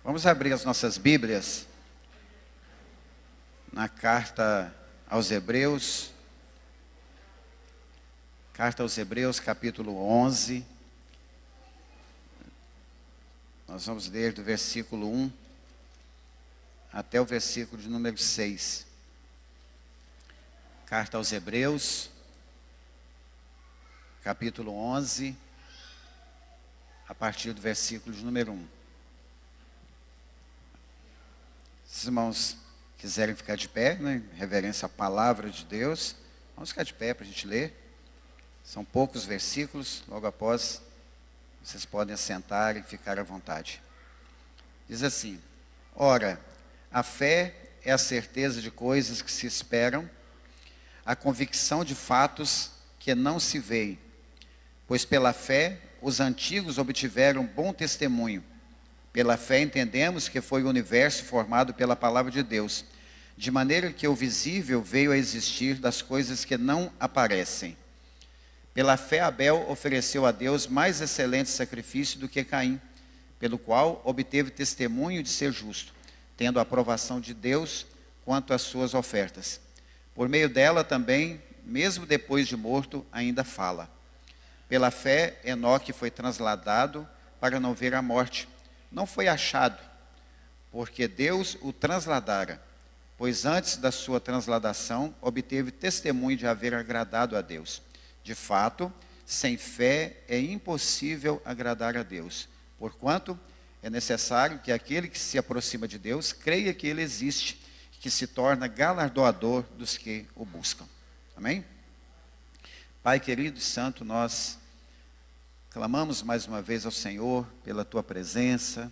Vamos abrir as nossas Bíblias na carta aos Hebreus. Carta aos Hebreus, capítulo 11. Nós vamos ler do versículo 1 até o versículo de número 6. Carta aos Hebreus, capítulo 11, a partir do versículo de número 1. Se os irmãos quiserem ficar de pé, né, em reverência à palavra de Deus, vamos ficar de pé para a gente ler. São poucos versículos, logo após vocês podem assentar e ficar à vontade. Diz assim: Ora, a fé é a certeza de coisas que se esperam, a convicção de fatos que não se veem. Pois pela fé os antigos obtiveram bom testemunho. Pela fé entendemos que foi o universo formado pela palavra de Deus, de maneira que o visível veio a existir das coisas que não aparecem. Pela fé Abel ofereceu a Deus mais excelente sacrifício do que Caim, pelo qual obteve testemunho de ser justo, tendo a aprovação de Deus quanto às suas ofertas. Por meio dela também, mesmo depois de morto, ainda fala. Pela fé Enoque foi transladado para não ver a morte. Não foi achado, porque Deus o transladara, pois antes da sua transladação obteve testemunho de haver agradado a Deus. De fato, sem fé é impossível agradar a Deus, porquanto é necessário que aquele que se aproxima de Deus creia que Ele existe, que se torna galardoador dos que o buscam. Amém? Pai querido e santo, nós clamamos mais uma vez ao Senhor pela Tua presença,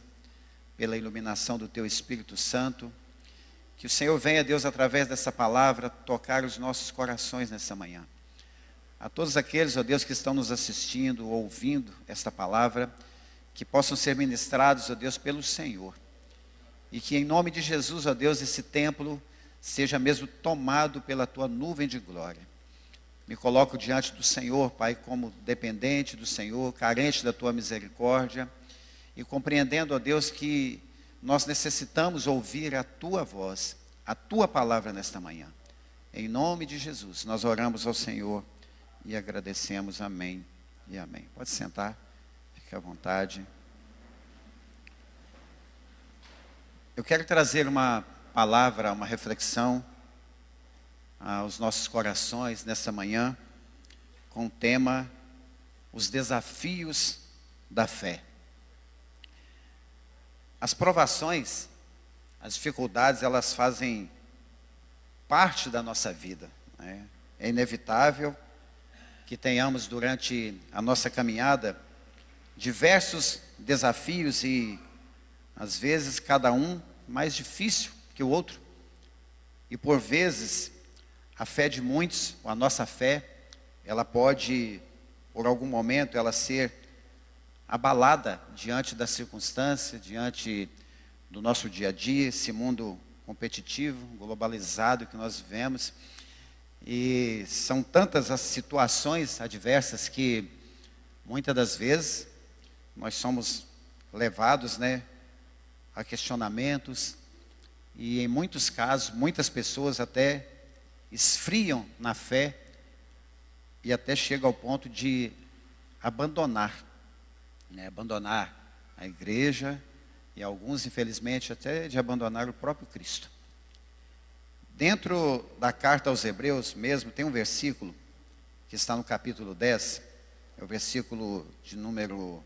pela iluminação do Teu Espírito Santo. Que o Senhor venha, Deus, através dessa palavra, tocar os nossos corações nessa manhã. A todos aqueles, ó Deus, que estão nos assistindo, ouvindo esta palavra, que possam ser ministrados, ó Deus, pelo Senhor. E que em nome de Jesus, ó Deus, esse templo seja mesmo tomado pela Tua nuvem de glória. Me coloco diante do Senhor, Pai, como dependente do Senhor, carente da Tua misericórdia, e compreendendo, ó Deus, que nós necessitamos ouvir a Tua voz, a Tua palavra nesta manhã. Em nome de Jesus, nós oramos ao Senhor e agradecemos. Amém e amém. Pode sentar, fique à vontade. Eu quero trazer uma palavra, uma reflexão aos nossos corações nessa manhã, com o tema os desafios da fé. As provações, as dificuldades, elas fazem parte da nossa vida, né? É inevitável que tenhamos durante a nossa caminhada diversos desafios e às vezes cada um mais difícil que o outro. E por vezes a fé de muitos, a nossa fé, ela pode, por algum momento, ela ser abalada diante da circunstância, diante do nosso dia a dia, esse mundo competitivo, globalizado que nós vivemos. E são tantas as situações adversas que, muitas das vezes, nós somos levados, né, a questionamentos. E em muitos casos, muitas pessoas até esfriam na fé e até chegam ao ponto de abandonar, né? Abandonar a igreja e alguns, infelizmente, até de abandonar o próprio Cristo. Dentro da carta aos Hebreus mesmo, tem um versículo que está no capítulo 10, é o versículo de número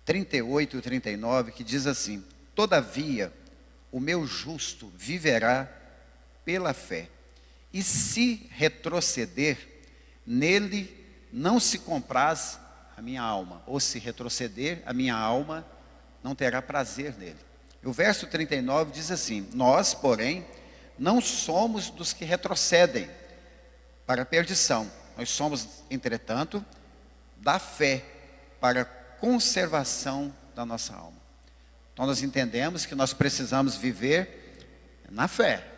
38 e 39, que diz assim: Todavia, o meu justo viverá pela fé, e se retroceder, nele não se compraz a minha alma, ou se retroceder, a minha alma não terá prazer nele. O verso 39 diz assim: Nós, porém, não somos dos que retrocedem para a perdição, nós somos, entretanto, da fé para a conservação da nossa alma. Então nós entendemos que nós precisamos viver na fé.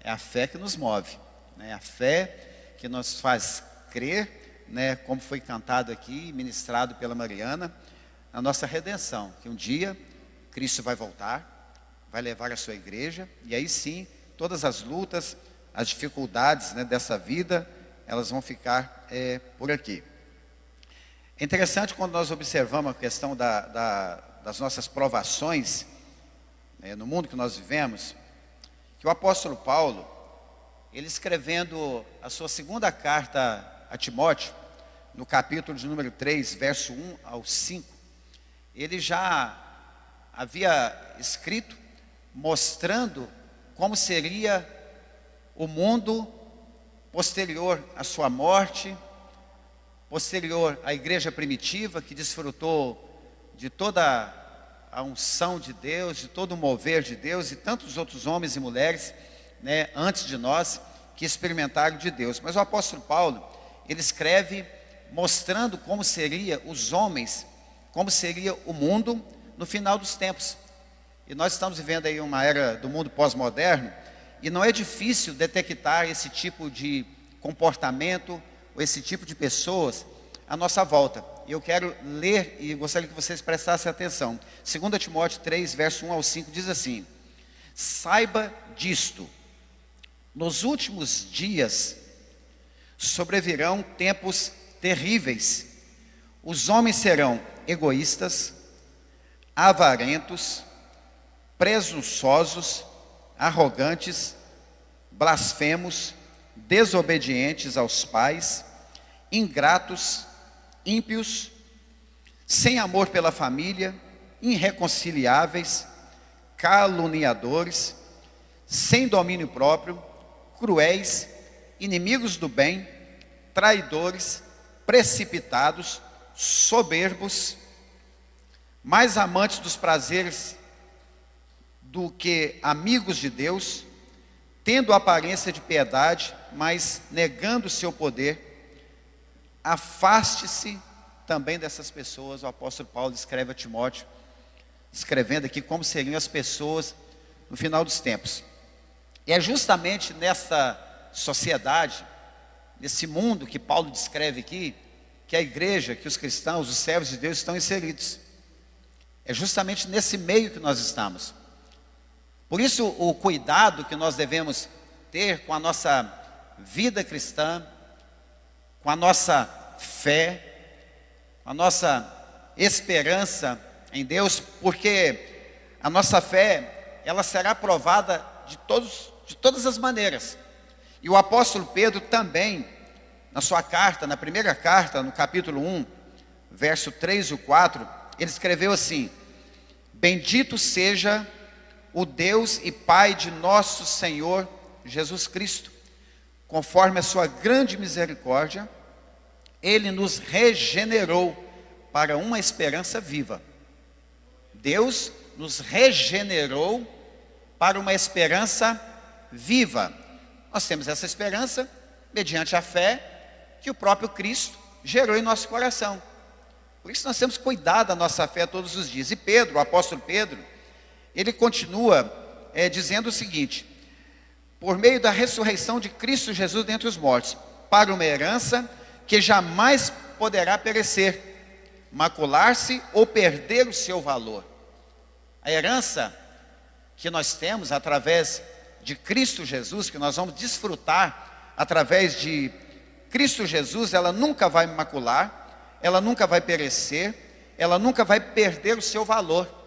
É a fé que nos move, né? A fé que nos faz crer, né, como foi cantado aqui, ministrado pela Mariana, na nossa redenção, que um dia Cristo vai voltar, vai levar a sua igreja, e aí sim, todas as lutas, as dificuldades, né, dessa vida, elas vão ficar por aqui. É interessante quando nós observamos a questão das nossas provações, no mundo que nós vivemos, que o apóstolo Paulo, ele escrevendo a sua segunda carta a Timóteo, no capítulo de número 3, verso 1 ao 5, ele já havia escrito mostrando como seria o mundo posterior à sua morte, posterior à igreja primitiva, que desfrutou de toda a unção de Deus, de todo o mover de Deus, e tantos outros homens e mulheres, né, antes de nós, que experimentaram de Deus. Mas o apóstolo Paulo, ele escreve mostrando como seria os homens, como seria o mundo no final dos tempos. E nós estamos vivendo aí uma era do mundo pós-moderno, e não é difícil detectar esse tipo de comportamento, ou esse tipo de pessoas à nossa volta. E eu quero ler, e gostaria que vocês prestassem atenção. 2 Timóteo 3, verso 1 ao 5, diz assim: saiba disto, nos últimos dias sobrevirão tempos terríveis. Os homens serão egoístas, avarentos, presunçosos, arrogantes, blasfemos, desobedientes aos pais, ingratos, ímpios, sem amor pela família, irreconciliáveis, caluniadores, sem domínio próprio, cruéis, inimigos do bem, traidores, precipitados, soberbos, mais amantes dos prazeres do que amigos de Deus, tendo aparência de piedade, mas negando seu poder. Afaste-se também dessas pessoas. O apóstolo Paulo escreve a Timóteo, escrevendo aqui como seriam as pessoas no final dos tempos. E é justamente nessa sociedade, nesse mundo que Paulo descreve aqui, que a igreja, que os cristãos, os servos de Deus estão inseridos. É justamente nesse meio que nós estamos. Por isso, o cuidado que nós devemos ter com a nossa vida cristã, com a nossa fé, com a nossa esperança em Deus, porque a nossa fé, ela será provada de todas as maneiras. E o apóstolo Pedro também, na sua carta, na primeira carta, no capítulo 1, verso 3 e 4, ele escreveu assim: bendito seja o Deus e Pai de nosso Senhor Jesus Cristo, conforme a sua grande misericórdia, Ele nos regenerou para uma esperança viva. Deus nos regenerou para uma esperança viva. Nós temos essa esperança mediante a fé que o próprio Cristo gerou em nosso coração. Por isso nós temos que cuidar da nossa fé todos os dias. E Pedro, o apóstolo Pedro, ele continua dizendo o seguinte: por meio da ressurreição de Cristo Jesus dentre os mortos, para uma herança que jamais poderá perecer, macular-se ou perder o seu valor. A herança que nós temos através de Cristo Jesus, que nós vamos desfrutar através de Cristo Jesus, ela nunca vai macular, ela nunca vai perecer, ela nunca vai perder o seu valor.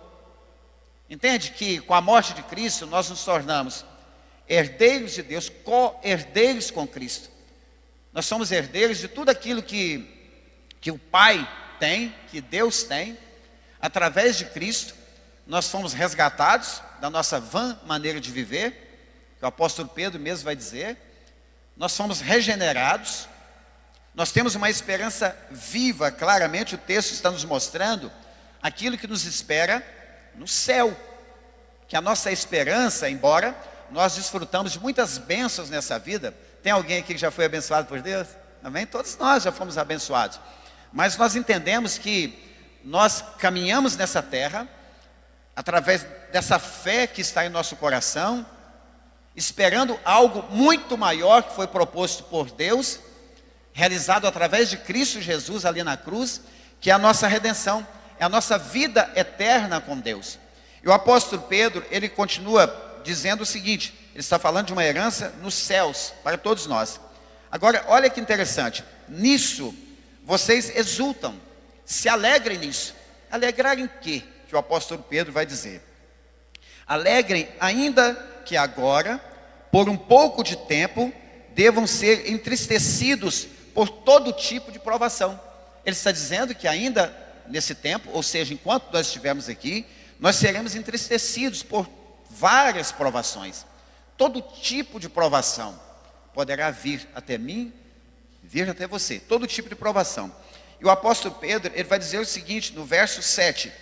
Entende que com a morte de Cristo nós nos tornamos herdeiros de Deus, co-herdeiros com Cristo. Nós somos herdeiros de tudo aquilo que o Pai tem, que Deus tem. Através de Cristo nós fomos resgatados da nossa vã maneira de viver, que o apóstolo Pedro mesmo vai dizer. Nós fomos regenerados, nós temos uma esperança viva. Claramente o texto está nos mostrando aquilo que nos espera no céu, que a nossa esperança, embora nós desfrutamos de muitas bênçãos nessa vida. Tem alguém aqui que já foi abençoado por Deus? Amém? Todos nós já fomos abençoados, mas nós entendemos que nós caminhamos nessa terra através dessa fé que está em nosso coração, esperando algo muito maior que foi proposto por Deus, realizado através de Cristo Jesus ali na cruz, que é a nossa redenção, é a nossa vida eterna com Deus. E o apóstolo Pedro, ele continua dizendo o seguinte, ele está falando de uma herança nos céus, para todos nós. Agora, olha que interessante, nisso vocês exultam, se alegrem nisso. Alegrar em quê? Que o apóstolo Pedro vai dizer. Alegrem ainda que agora, por um pouco de tempo, devam ser entristecidos por todo tipo de provação. Ele está dizendo que ainda nesse tempo, ou seja, enquanto nós estivermos aqui, nós seremos entristecidos por várias provações. Todo tipo de provação poderá vir até mim, vir até você. Todo tipo de provação. E o apóstolo Pedro, ele vai dizer o seguinte, no verso 7.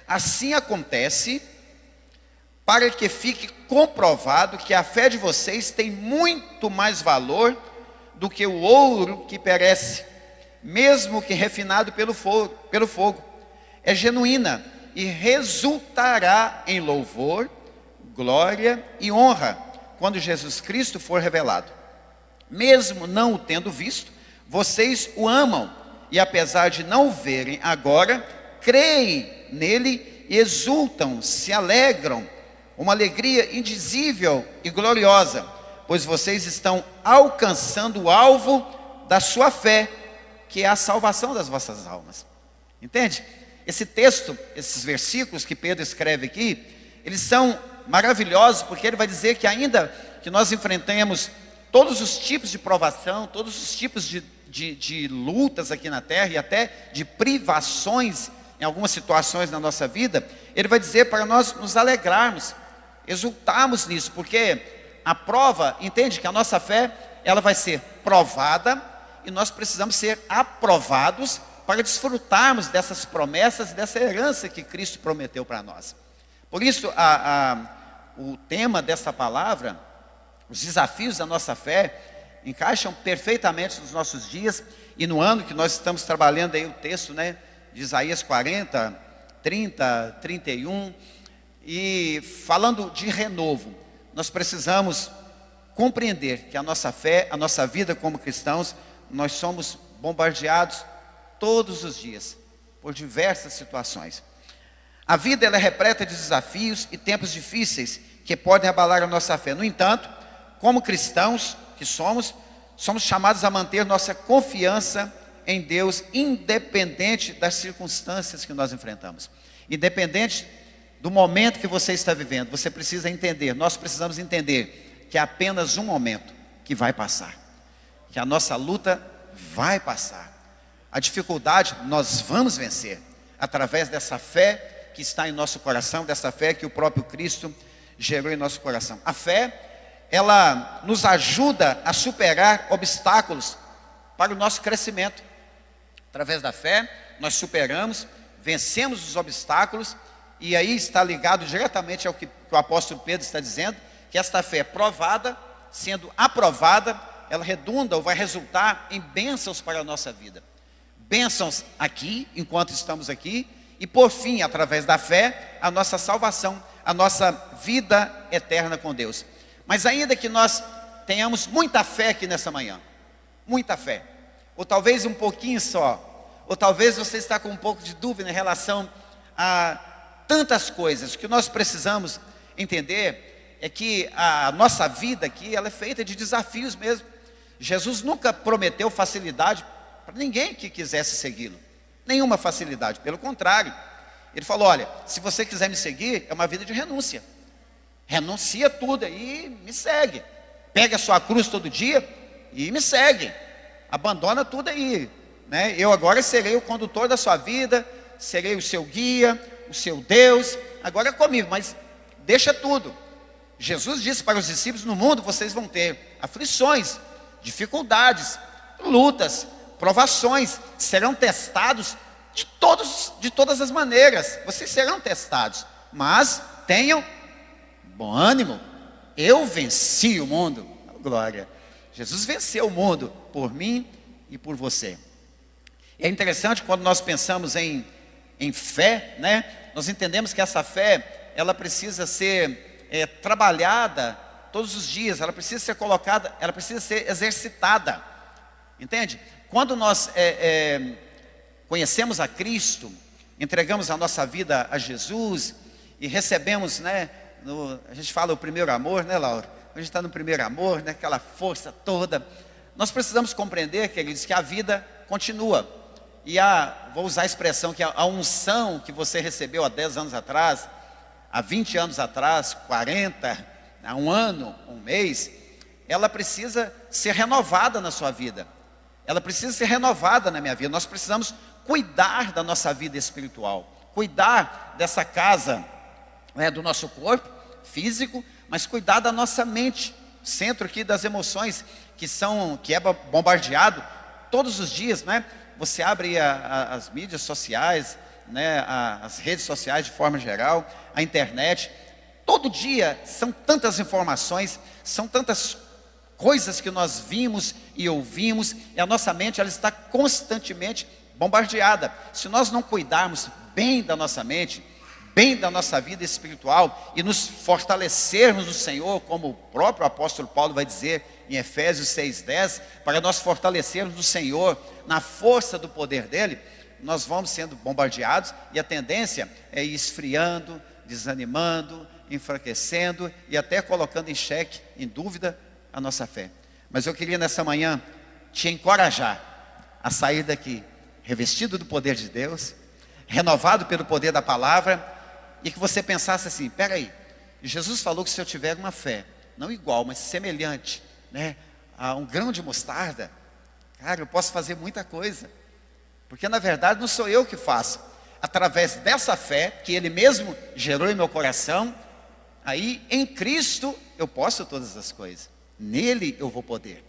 Assim acontece, para que fique comprovado que a fé de vocês tem muito mais valor do que o ouro que perece, mesmo que refinado pelo fogo. É genuína e resultará em louvor, glória e honra, quando Jesus Cristo for revelado. Mesmo não o tendo visto, vocês o amam, e apesar de não o verem agora, creem nele e exultam, se alegram, uma alegria indizível e gloriosa, pois vocês estão alcançando o alvo da sua fé, que é a salvação das vossas almas. Entende? Esse texto, esses versículos que Pedro escreve aqui, eles são maravilhosos, porque ele vai dizer que ainda que nós enfrentemos todos os tipos de provação, todos os tipos de lutas aqui na terra e até de privações em algumas situações na nossa vida, ele vai dizer para nós nos alegrarmos, exultarmos nisso, porque a prova, entende que a nossa fé, ela vai ser provada e nós precisamos ser aprovados para desfrutarmos dessas promessas, dessa herança que Cristo prometeu para nós. Por isso, o tema dessa palavra, os desafios da nossa fé, encaixam perfeitamente nos nossos dias e no ano que nós estamos trabalhando aí o texto, né, de Isaías 40, 30, 31, e falando de renovo, nós precisamos compreender que a nossa fé, a nossa vida como cristãos, nós somos bombardeados todos os dias por diversas situações. A vida ela é repleta de desafios e tempos difíceis que podem abalar a nossa fé. No entanto, como cristãos que somos chamados a manter nossa confiança em Deus, independente das circunstâncias que nós enfrentamos. Independente do momento que você está vivendo, você precisa entender, nós precisamos entender que é apenas um momento que vai passar. Que a nossa luta vai passar. A dificuldade nós vamos vencer através dessa fé que está em nosso coração, dessa fé que o próprio Cristo gerou em nosso coração. A fé, ela nos ajuda a superar obstáculos para o nosso crescimento. Através da fé, nós superamos, vencemos os obstáculos, e aí está ligado diretamente ao que o apóstolo Pedro está dizendo, que esta fé é provada, sendo aprovada, ela redunda ou vai resultar em bênçãos para a nossa vida. Bênçãos aqui, enquanto estamos aqui, e por fim, através da fé, a nossa salvação, a nossa vida eterna com Deus. Mas ainda que nós tenhamos muita fé aqui nessa manhã, muita fé, ou talvez um pouquinho só, ou talvez você está com um pouco de dúvida em relação a tantas coisas, o que nós precisamos entender é que a nossa vida aqui, ela é feita de desafios mesmo. Jesus nunca prometeu facilidade para ninguém que quisesse segui-lo, nenhuma facilidade, pelo contrário, ele falou, olha, se você quiser me seguir, é uma vida de renúncia, renuncia tudo aí, me segue, pega a sua cruz todo dia e me segue, abandona tudo aí, né? Eu agora serei o condutor da sua vida, serei o seu guia, o seu Deus, agora é comigo, mas deixa tudo. Jesus disse para os discípulos, no mundo vocês vão ter aflições, dificuldades, lutas, provações, serão testados de todas as maneiras, vocês serão testados, mas tenham bom ânimo, eu venci o mundo, glória, Jesus venceu o mundo por mim e por você. É interessante quando nós pensamos em fé, né? Nós entendemos que essa fé, ela precisa ser trabalhada todos os dias, ela precisa ser colocada, ela precisa ser exercitada, entende? Quando nós conhecemos a Cristo, entregamos a nossa vida a Jesus, e recebemos, né, a gente fala o primeiro amor, né, Laura? A gente está no primeiro amor, né, aquela força toda. Nós precisamos compreender, queridos, que a vida continua. E vou usar a expressão que a unção que você recebeu há 10 anos atrás, há 20 anos atrás, 40, há um ano, um mês, ela precisa ser renovada na sua vida. Ela precisa ser renovada na minha vida. Nós precisamos cuidar da nossa vida espiritual, cuidar dessa casa, né, do nosso corpo físico, mas cuidar da nossa mente, centro aqui das emoções, que é bombardeado todos os dias, né? Você abre as mídias sociais, né, as redes sociais de forma geral, a internet, todo dia são tantas informações, são tantas coisas que nós vimos e ouvimos, e a nossa mente ela está constantemente bombardeada. Se nós não cuidarmos bem da nossa mente, bem da nossa vida espiritual e nos fortalecermos no Senhor, como o próprio apóstolo Paulo vai dizer em Efésios 6:10, para nós fortalecermos no Senhor, na força do poder dele, nós vamos sendo bombardeados e a tendência é ir esfriando, desanimando, enfraquecendo e até colocando em xeque, em dúvida, a nossa fé. Mas eu queria nessa manhã te encorajar a sair daqui revestido do poder de Deus, renovado pelo poder da palavra, e que você pensasse assim: peraí, Jesus falou que se eu tiver uma fé, não igual, mas semelhante, né, a um grão de mostarda, cara, eu posso fazer muita coisa, porque na verdade não sou eu que faço, através dessa fé que Ele mesmo gerou em meu coração, aí em Cristo eu posso todas as coisas, nele eu vou poder.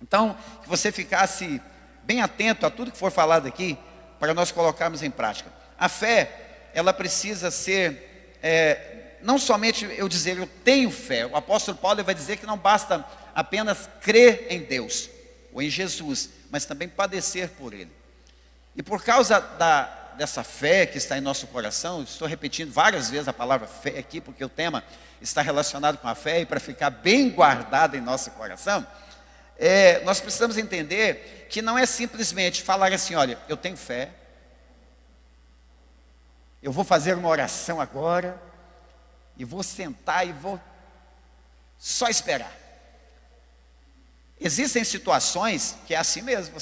Então, que você ficasse bem atento a tudo que for falado aqui, para nós colocarmos em prática. A fé, ela precisa ser, não somente eu dizer eu tenho fé. O apóstolo Paulo vai dizer que não basta apenas crer em Deus, ou em Jesus, mas também padecer por Ele. E por causa dessa fé que está em nosso coração, estou repetindo várias vezes a palavra fé aqui, porque o tema está relacionado com a fé, e para ficar bem guardado em nosso coração, nós precisamos entender que não é simplesmente falar assim: olha, eu tenho fé, eu vou fazer uma oração agora, e vou sentar e vou só esperar. Existem situações que é assim mesmo,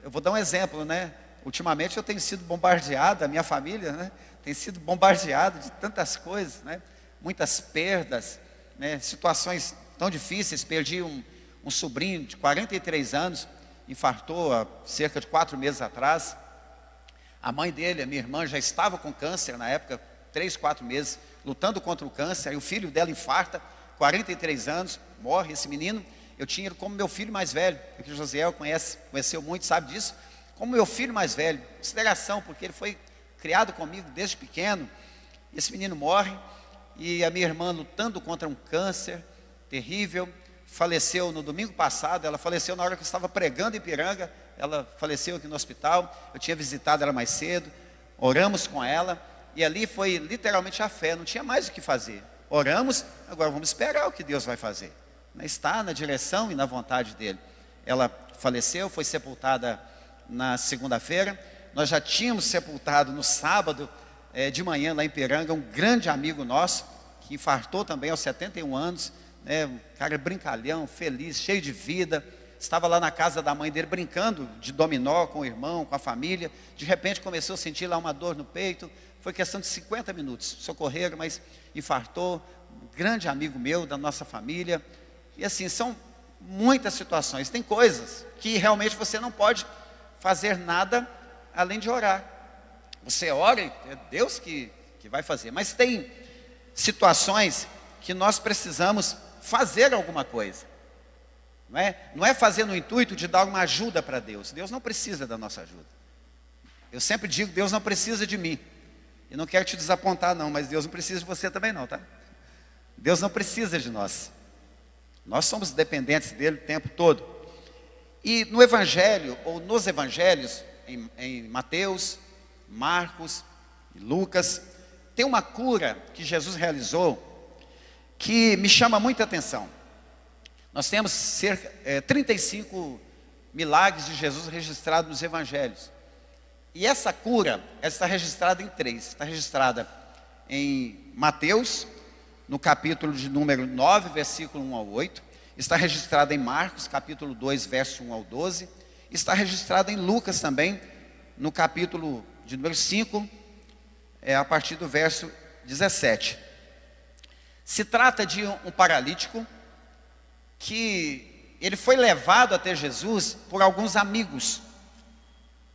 eu vou dar um exemplo, né? Ultimamente eu tenho sido bombardeado, a minha família, né, tem sido bombardeado de tantas coisas, né? Muitas perdas, né? Situações tão difíceis. Perdi um sobrinho de 43 anos, infartou há cerca de 4 meses atrás. A mãe dele, a minha irmã, já estava com câncer na época, 3, 4 meses, lutando contra o câncer, e o filho dela infarta, 43 anos, morre esse menino. Eu tinha ele como meu filho mais velho, porque o Josiel conheceu muito, sabe disso, como meu filho mais velho, consideração, porque ele foi criado comigo desde pequeno. Esse menino morre, e a minha irmã lutando contra um câncer terrível, faleceu no domingo passado. Ela faleceu na hora que eu estava pregando em Ipiranga, ela faleceu aqui no hospital. Eu tinha visitado ela mais cedo, oramos com ela, e ali foi literalmente a fé, não tinha mais o que fazer. Oramos, agora vamos esperar o que Deus vai fazer. Está na direção e na vontade dele. Ela faleceu, foi sepultada na segunda-feira. Nós já tínhamos sepultado no sábado de manhã lá em Ipiranga um grande amigo nosso, que infartou também aos 71 anos, né, um cara brincalhão, feliz, cheio de vida. Estava lá na casa da mãe dele brincando de dominó com o irmão, com a família. De repente começou a sentir lá uma dor no peito. Foi questão de 50 minutos, socorreram, mas infartou. Um grande amigo meu, da nossa família. E assim, são muitas situações. Tem coisas que realmente você não pode fazer nada além de orar. Você ora e é Deus que vai fazer. Mas tem situações que nós precisamos fazer alguma coisa. Não é fazer no intuito de dar uma ajuda para Deus. Deus não precisa da nossa ajuda. Eu sempre digo, Deus não precisa de mim. E não quero te desapontar não, mas Deus não precisa de você também não, tá? Deus não precisa de nós. Nós somos dependentes dele o tempo todo. E no Evangelho, ou nos Evangelhos, em Mateus, Marcos e Lucas, tem uma cura que Jesus realizou que me chama muita atenção. Nós temos cerca 35 milagres de Jesus registrados nos Evangelhos. E essa cura, ela está registrada em 3. Está registrada em Mateus, no capítulo de número 9, versículo 1 ao 8. Está registrada em Marcos, capítulo 2, verso 1 ao 12. Está registrada em Lucas também, no capítulo de número 5, a partir do verso 17. Se trata de um paralítico que ele foi levado até Jesus por alguns amigos.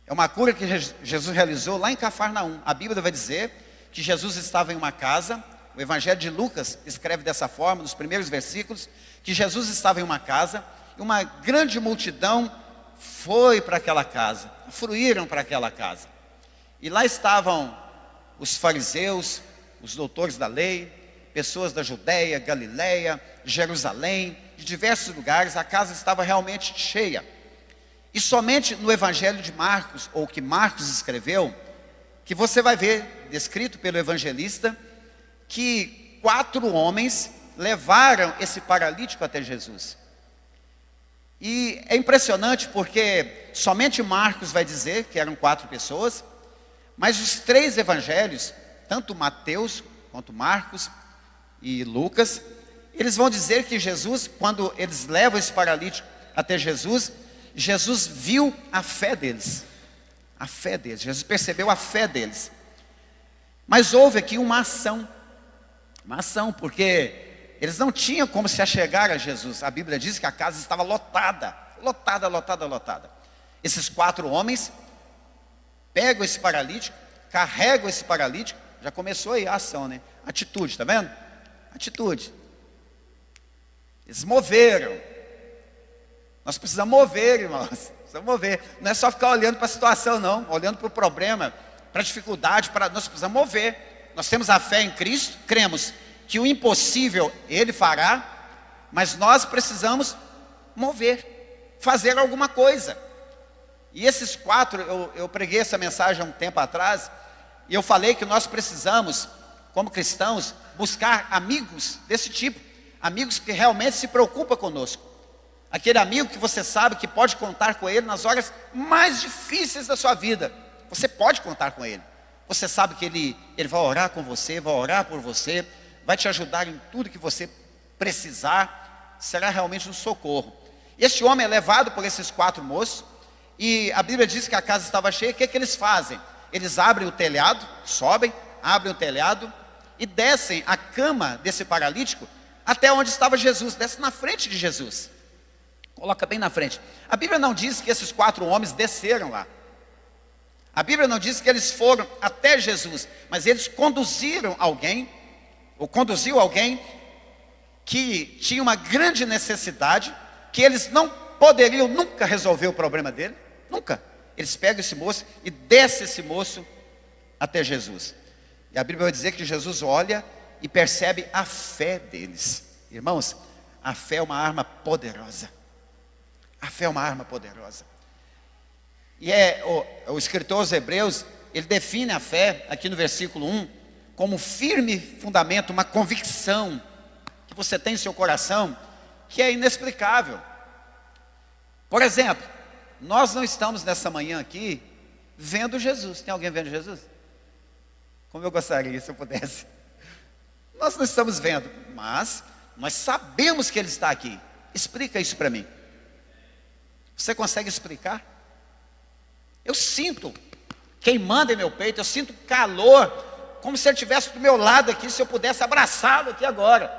É uma cura que Jesus realizou lá em Cafarnaum. A Bíblia vai dizer que Jesus estava em uma casa. O Evangelho de Lucas escreve dessa forma, nos primeiros versículos, que Jesus estava em uma casa e uma grande multidão foi para aquela casa, fluíram para aquela casa. E lá estavam os fariseus, os doutores da lei, pessoas da Judeia, Galileia, Jerusalém, de diversos lugares. A casa estava realmente cheia. E somente no Evangelho de Marcos, ou que Marcos escreveu, que você vai ver, descrito pelo evangelista, que 4 homens levaram esse paralítico até Jesus. E é impressionante porque somente Marcos vai dizer que eram 4 pessoas, mas os 3 evangelhos, tanto Mateus quanto Marcos e Lucas, eles vão dizer que Jesus, quando eles levam esse paralítico até Jesus, Jesus viu a fé deles. A fé deles, Jesus percebeu a fé deles. Mas houve aqui uma ação, porque eles não tinham como se achegar a Jesus. A Bíblia diz que a casa estava lotada. Esses 4 homens pegam esse paralítico, carregam esse paralítico. Já começou aí a ação, né? Atitude, tá vendo? Atitude. Eles moveram. Nós precisamos mover, irmãos. Precisamos mover. Não é só ficar olhando para a situação, não. Olhando para o problema, para a dificuldade. Nós precisamos mover. Nós temos a fé em Cristo, cremos que o impossível Ele fará, mas nós precisamos mover, fazer alguma coisa. E esses 4, eu preguei essa mensagem há um tempo atrás, e eu falei que nós precisamos, como cristãos, buscar amigos desse tipo, amigos que realmente se preocupam conosco. Aquele amigo que você sabe que pode contar com ele nas horas mais difíceis da sua vida. Você pode contar com ele. Você sabe que ele vai orar com você, vai orar por você, vai te ajudar em tudo que você precisar, será realmente um socorro. Este homem é levado por esses 4 moços, e a Bíblia diz que a casa estava cheia. O que eles fazem? Eles abrem o telhado, sobem, abrem o telhado, e descem a cama desse paralítico, até onde estava Jesus, desce na frente de Jesus. Coloca bem na frente. A Bíblia não diz que esses 4 homens desceram lá. A Bíblia não diz que eles foram até Jesus, mas eles conduziram alguém, ou conduziu alguém que tinha uma grande necessidade, que eles não poderiam nunca resolver o problema dele, nunca. Eles pegam esse moço e descem esse moço até Jesus. E a Bíblia vai dizer que Jesus olha e percebe a fé deles. Irmãos, a fé é uma arma poderosa. A fé é uma arma poderosa. E o escritor aos Hebreus, ele define a fé, aqui no versículo 1, como um firme fundamento, uma convicção que você tem em seu coração, que é inexplicável. Por exemplo, nós não estamos nessa manhã aqui vendo Jesus. Tem alguém vendo Jesus? Como eu gostaria, se eu pudesse. Nós não estamos vendo, mas nós sabemos que Ele está aqui. Explica isso para mim. Você consegue explicar? Eu sinto queimando em meu peito, eu sinto calor, como se Ele estivesse do meu lado aqui, se eu pudesse abraçá-lo aqui agora.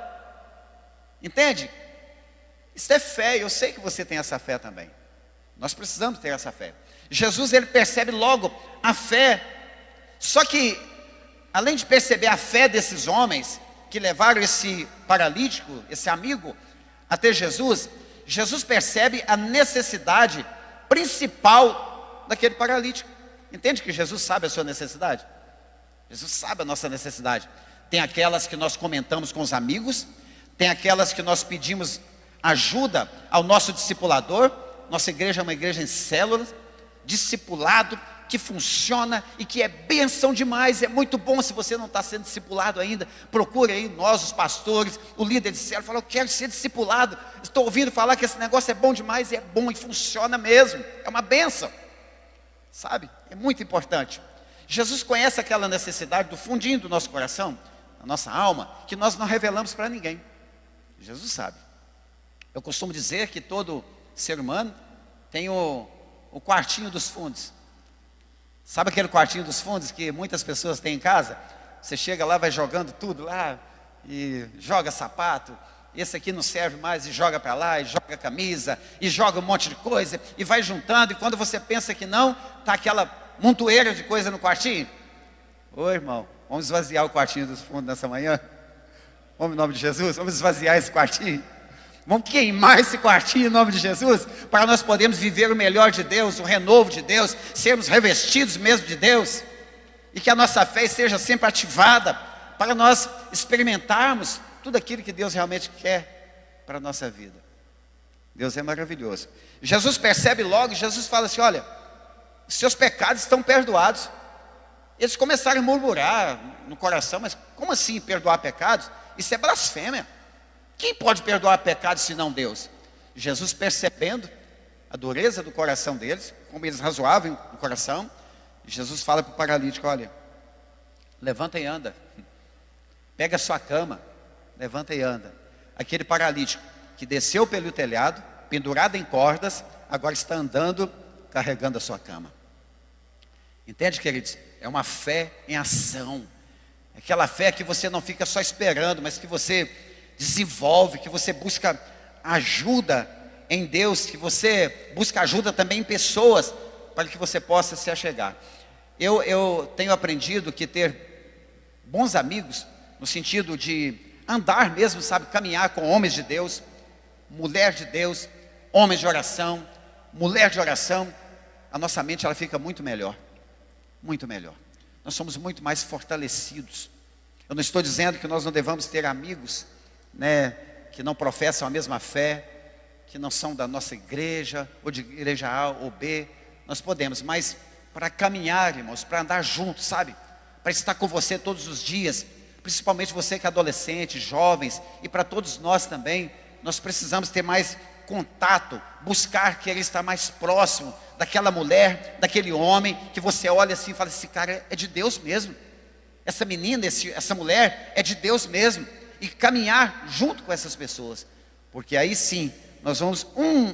Entende? Isso é fé, eu sei que você tem essa fé também. Nós precisamos ter essa fé. Jesus, ele percebe logo a fé. Só que, além de perceber a fé desses homens, que levaram esse paralítico, esse amigo, até Jesus, Jesus percebe a necessidade principal daquele paralítico. Entende que Jesus sabe a sua necessidade? Jesus sabe a nossa necessidade. Tem aquelas que nós comentamos com os amigos, tem aquelas que nós pedimos ajuda ao nosso discipulador. Nossa igreja é uma igreja em células, discipulado, que funciona e que é bênção demais. É muito bom. Se você não está sendo discipulado ainda, procure aí nós, os pastores, o líder de célula, fala: eu quero ser discipulado, estou ouvindo falar que esse negócio é bom demais, e é bom e funciona mesmo, é uma bênção, sabe? É muito importante. Jesus conhece aquela necessidade do fundinho do nosso coração, da nossa alma, que nós não revelamos para ninguém. Jesus sabe. Eu costumo dizer que todo ser humano tem o quartinho dos fundos. Sabe aquele quartinho dos fundos que muitas pessoas têm em casa? Você chega lá, vai jogando tudo lá, e joga sapato, esse aqui não serve mais, e joga para lá, e joga camisa, e joga um monte de coisa, e vai juntando, e quando você pensa que não, está aquela montoeira de coisa no quartinho. Ô irmão, vamos esvaziar o quartinho dos fundos nessa manhã? Vamos em nome de Jesus, vamos esvaziar esse quartinho. Vamos queimar esse quartinho em nome de Jesus, para nós podermos viver o melhor de Deus, o renovo de Deus, sermos revestidos mesmo de Deus, e que a nossa fé seja sempre ativada, para nós experimentarmos tudo aquilo que Deus realmente quer para a nossa vida. Deus é maravilhoso. Jesus percebe logo, Jesus fala assim: olha, os seus pecados estão perdoados. Eles começaram a murmurar no coração: mas como assim perdoar pecados? Isso é blasfêmia. Quem pode perdoar pecados senão Deus? Jesus, percebendo a dureza do coração deles, como eles razoavam no coração, Jesus fala para o paralítico: olha, levanta e anda. Pega a sua cama, levanta e anda. Aquele paralítico que desceu pelo telhado, pendurado em cordas, agora está andando, carregando a sua cama. Entende, queridos? É uma fé em ação. Aquela fé que você não fica só esperando, mas que você desenvolve, que você busca ajuda em Deus, que você busca ajuda também em pessoas, para que você possa se achegar. Eu tenho aprendido que ter bons amigos, no sentido de andar mesmo, sabe, caminhar com homens de Deus, mulher de Deus, homens de oração, mulher de oração, a nossa mente ela fica muito melhor, muito melhor. Nós somos muito mais fortalecidos. Eu não estou dizendo que nós não devamos ter amigos, né, que não professam a mesma fé, que não são da nossa igreja, ou de igreja A ou B. Nós podemos, mas para caminhar, irmãos, para andar juntos, sabe, para estar com você todos os dias, principalmente você que é adolescente, jovens, e para todos nós também, nós precisamos ter mais contato, buscar querer estar mais próximo daquela mulher, daquele homem, que você olha assim e fala: esse cara é de Deus mesmo, essa menina, essa mulher é de Deus mesmo, e caminhar junto com essas pessoas, porque aí sim, nós vamos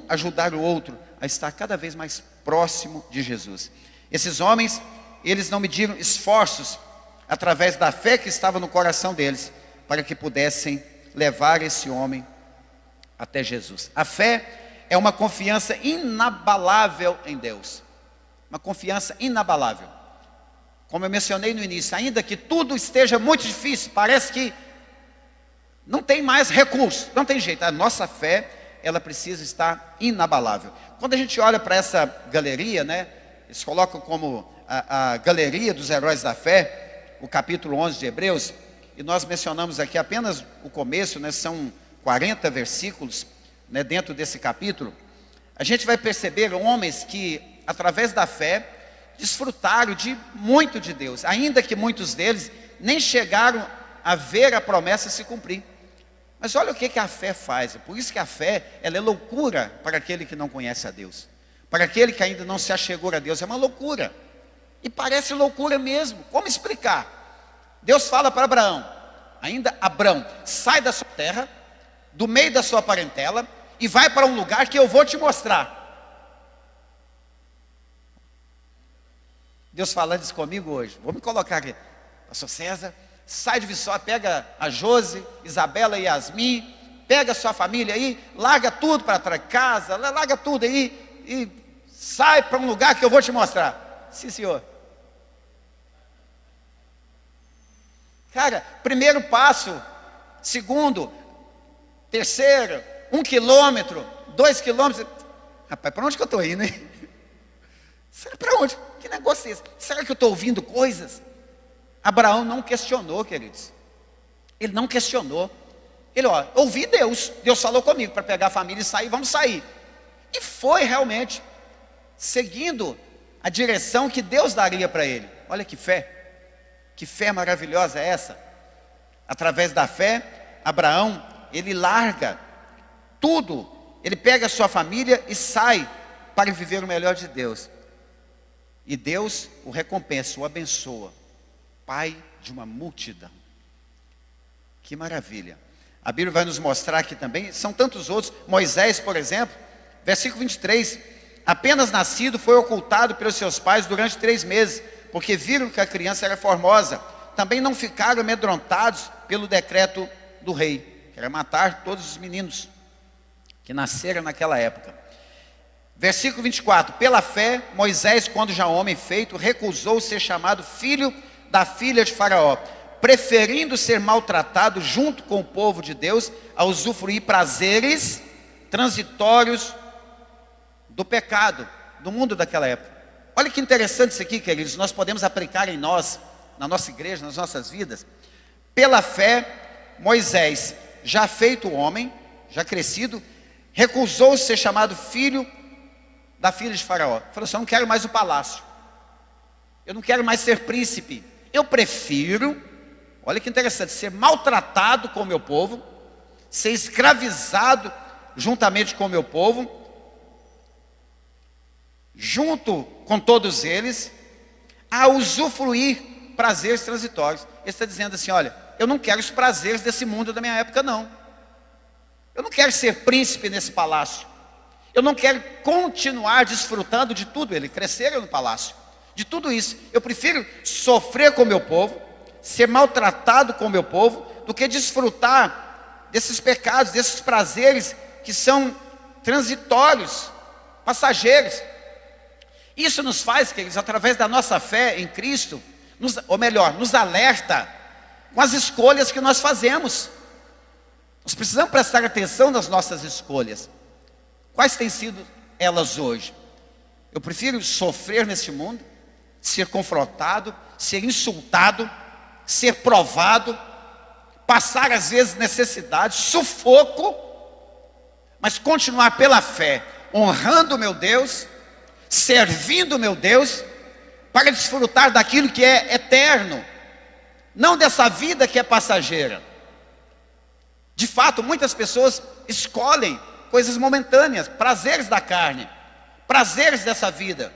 ajudar o outro a estar cada vez mais próximo de Jesus. Esses homens, eles não mediram esforços, através da fé que estava no coração deles, para que pudessem levar esse homem até Jesus. A fé é uma confiança inabalável em Deus, uma confiança inabalável. Como eu mencionei no início, ainda que tudo esteja muito difícil, parece que não tem mais recurso, não tem jeito, a nossa fé, ela precisa estar inabalável. Quando a gente olha para essa galeria, né, eles colocam como a galeria dos heróis da fé, o capítulo 11 de Hebreus, e nós mencionamos aqui apenas o começo, né, são 40 versículos, né, dentro desse capítulo. A gente vai perceber homens que, através da fé, desfrutaram de muito de Deus, ainda que muitos deles nem chegaram a ver a promessa se cumprir. Mas olha o que a fé faz. Por isso que a fé, ela é loucura para aquele que não conhece a Deus, para aquele que ainda não se achegou a Deus. É uma loucura, e parece loucura mesmo. Como explicar? Deus fala para Abraão, ainda: Abraão, sai da sua terra, do meio da sua parentela, e vai para um lugar que eu vou te mostrar. Deus falando isso comigo hoje. Vou me colocar aqui: pastor César, sai de Viçosa, pega a Josi, Isabela e Yasmin, pega a sua família aí, larga tudo para trás, casa, larga tudo aí, e sai para um lugar que eu vou te mostrar. Sim, senhor. Cara, primeiro passo, segundo, terceiro, 1 quilômetro, 2 quilômetros. Rapaz, para onde que eu estou indo, hein? Será para onde? Que negócio é esse? Será que eu estou ouvindo coisas? Abraão não questionou, queridos. Ele não questionou. Ele, ouvi Deus. Deus falou comigo para pegar a família e sair, vamos sair. E foi realmente, seguindo a direção que Deus daria para ele. Olha que fé. Que fé maravilhosa é essa? Através da fé, Abraão, ele larga tudo. Ele pega a sua família e sai para viver o melhor de Deus. e Deus o recompensa, o abençoa. Pai de uma multidão. Que maravilha. A Bíblia vai nos mostrar aqui também, são tantos outros. Moisés, por exemplo, versículo 23, apenas nascido foi ocultado pelos seus pais durante 3 meses, porque viram que a criança era formosa. Também não ficaram amedrontados pelo decreto do rei, que era matar todos os meninos que nasceram naquela época. Versículo 24, pela fé, Moisés, quando já homem feito, recusou ser chamado filho da filha de Faraó, preferindo ser maltratado junto com o povo de Deus, a usufruir prazeres transitórios do pecado, do mundo daquela época. Olha que interessante isso aqui, queridos, nós podemos aplicar em nós, na nossa igreja, nas nossas vidas. Pela fé, Moisés, já feito homem, já crescido, recusou ser chamado filho da filha de Faraó. Falou assim, eu não quero mais o palácio, eu não quero mais ser príncipe, eu prefiro, olha que interessante, ser maltratado com o meu povo, ser escravizado juntamente com o meu povo, junto com todos eles, a usufruir prazeres transitórios. Ele está dizendo assim, olha, eu não quero os prazeres desse mundo da minha época não, eu não quero ser príncipe nesse palácio, eu não quero continuar desfrutando de tudo, ele cresceu no palácio, de tudo isso, eu prefiro sofrer com o meu povo, ser maltratado com o meu povo, do que desfrutar desses pecados, desses prazeres que são transitórios, passageiros. Isso nos faz, queridos, através da nossa fé em Cristo, nos alerta com as escolhas que nós fazemos. Nós precisamos prestar atenção nas nossas escolhas. Quais têm sido elas hoje? Eu prefiro sofrer nesse mundo, ser confrontado, ser insultado, ser provado, passar às vezes necessidade, sufoco, mas continuar pela fé, honrando o meu Deus, servindo o meu Deus, para desfrutar daquilo que é eterno, não dessa vida que é passageira. De fato, muitas pessoas escolhem coisas momentâneas, prazeres da carne, prazeres dessa vida,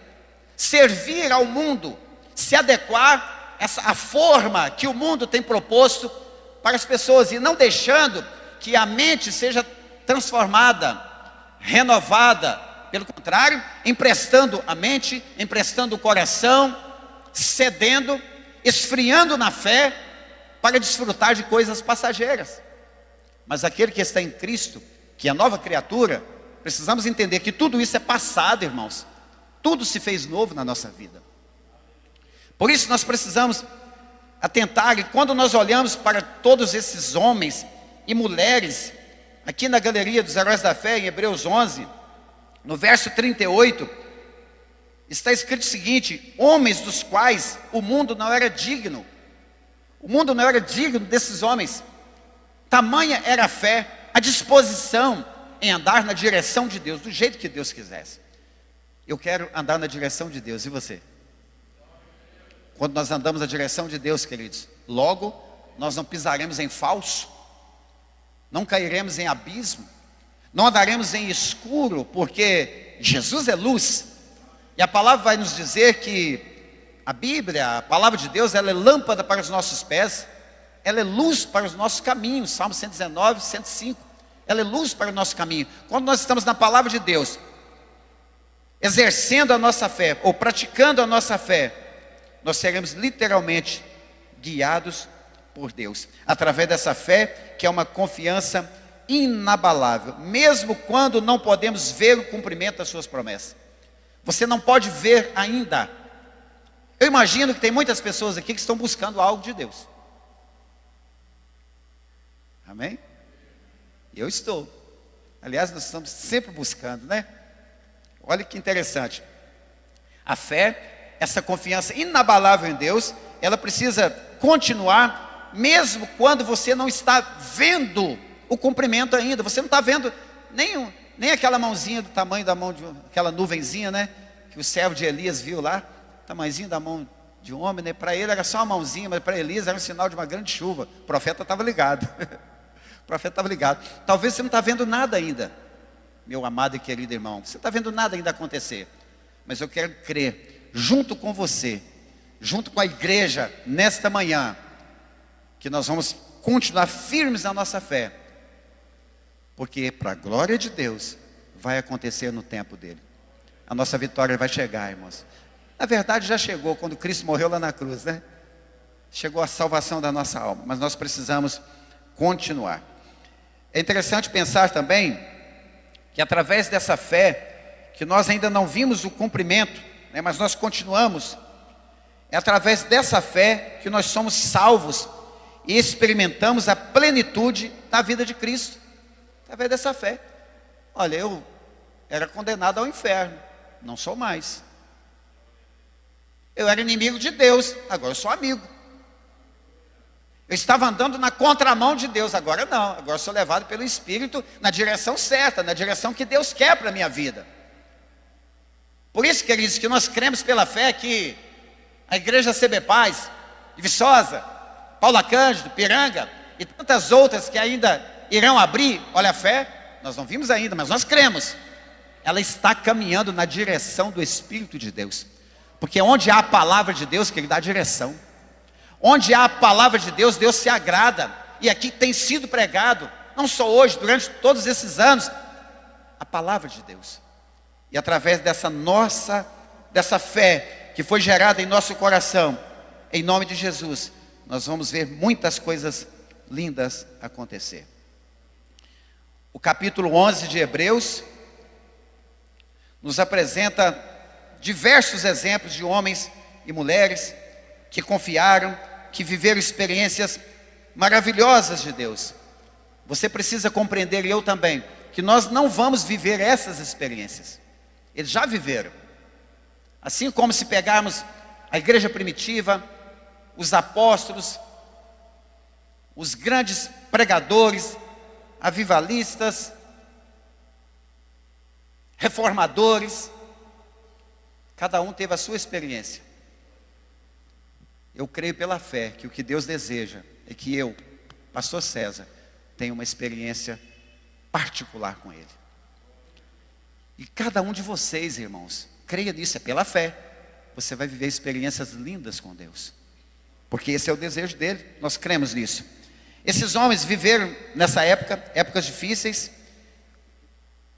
servir ao mundo, se adequar a forma que o mundo tem proposto para as pessoas, e não deixando que a mente seja transformada, renovada, pelo contrário, emprestando a mente, emprestando o coração, cedendo, esfriando na fé, para desfrutar de coisas passageiras. Mas aquele que está em Cristo, que é nova criatura, precisamos entender que tudo isso é passado, irmãos. Tudo se fez novo na nossa vida. Por isso nós precisamos atentar, e quando nós olhamos para todos esses homens e mulheres, aqui na galeria dos heróis da fé, em Hebreus 11, no verso 38, está escrito o seguinte: homens dos quais o mundo não era digno. O mundo não era digno desses homens. Tamanha era a fé, a disposição em andar na direção de Deus, do jeito que Deus quisesse. Eu quero andar na direção de Deus, e você? Quando nós andamos na direção de Deus, queridos, logo nós não pisaremos em falso, não cairemos em abismo, não andaremos em escuro, porque Jesus é luz. E a palavra vai nos dizer que a Bíblia, a palavra de Deus, ela é lâmpada para os nossos pés, ela é luz para os nossos caminhos. Salmo 119, 105, ela é luz para o nosso caminho. Quando nós estamos na palavra de Deus, exercendo a nossa fé, ou praticando a nossa fé, nós seremos literalmente guiados por Deus, através dessa fé, que é uma confiança inabalável, mesmo quando não podemos ver o cumprimento das suas promessas. Você não pode ver ainda. Eu imagino que tem muitas pessoas aqui que estão buscando algo de Deus. Amém? Eu estou. Aliás, nós estamos sempre buscando, né? Olha que interessante. A fé, essa confiança inabalável em Deus, ela precisa continuar, mesmo quando você não está vendo o cumprimento ainda. Você não está vendo nem aquela mãozinha do tamanho da mão de aquela nuvenzinha, né? Que o servo de Elias viu lá, tamanhozinho da mão de um homem, né? Para ele era só uma mãozinha, mas para Elias era um sinal de uma grande chuva. O profeta estava ligado. O profeta estava ligado. Talvez você não está vendo nada ainda, meu amado e querido irmão. Você não está vendo nada ainda acontecer. Mas eu quero crer, junto com você, junto com a igreja, nesta manhã, que nós vamos continuar firmes na nossa fé, porque para a glória de Deus, vai acontecer no tempo dele. A nossa vitória vai chegar, irmãos. Na verdade já chegou, quando Cristo morreu lá na cruz, né? Chegou a salvação da nossa alma, mas nós precisamos continuar. É interessante pensar também, que através dessa fé, que nós ainda não vimos o cumprimento, né, mas nós continuamos, é através dessa fé que nós somos salvos e experimentamos a plenitude da vida de Cristo, através dessa fé. Olha, eu era condenado ao inferno, não sou mais. Eu era inimigo de Deus, agora eu sou amigo. Eu estava andando na contramão de Deus, agora não, agora eu sou levado pelo Espírito na direção certa, na direção que Deus quer para a minha vida. Por isso, queridos, que nós cremos pela fé que a igreja CB Paz, de Viçosa, Paula Cândido, Piranga e tantas outras que ainda irão abrir, olha a fé, nós não vimos ainda, mas nós cremos. Ela está caminhando na direção do Espírito de Deus. Porque onde há a palavra de Deus, que Ele dá direção. Onde há a palavra de Deus, Deus se agrada. E aqui tem sido pregado, não só hoje, durante todos esses anos, a palavra de Deus. E através dessa fé que foi gerada em nosso coração, em nome de Jesus, nós vamos ver muitas coisas lindas acontecer. O capítulo 11 de Hebreus nos apresenta diversos exemplos de homens e mulheres que confiaram, que viveram experiências maravilhosas de Deus. Você precisa compreender, e eu também, que nós não vamos viver essas experiências. Eles já viveram. Assim como se pegarmos a igreja primitiva, os apóstolos, os grandes pregadores, avivalistas, reformadores, cada um teve a sua experiência. Eu creio pela fé que o que Deus deseja é que eu, pastor César, tenha uma experiência particular com Ele. E cada um de vocês, irmãos, creia nisso, é pela fé. Você vai viver experiências lindas com Deus, porque esse é o desejo dele, nós cremos nisso. Esses homens viveram nessa época, épocas difíceis,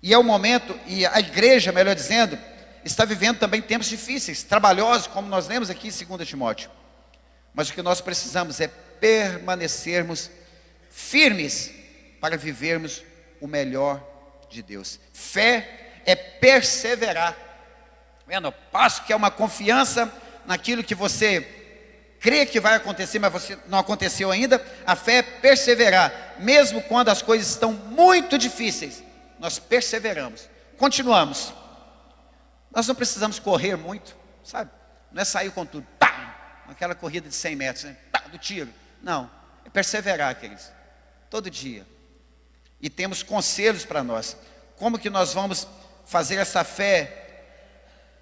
e é o momento, e a igreja, melhor dizendo, está vivendo também tempos difíceis, trabalhosos, como nós lemos aqui em 2 Timóteo. Mas o que nós precisamos é permanecermos firmes para vivermos o melhor de Deus. Fé é perseverar. Vendo? Passo que é uma confiança naquilo que você crê que vai acontecer, mas você não aconteceu ainda. A fé é perseverar, mesmo quando as coisas estão muito difíceis. Nós perseveramos, continuamos. Nós não precisamos correr muito, sabe? Não é sair com tudo, pá, aquela corrida de 100 metros, né? Pá, do tiro. Não, é perseverar, queridos, todo dia. E temos conselhos para nós. Como que nós vamos fazer essa fé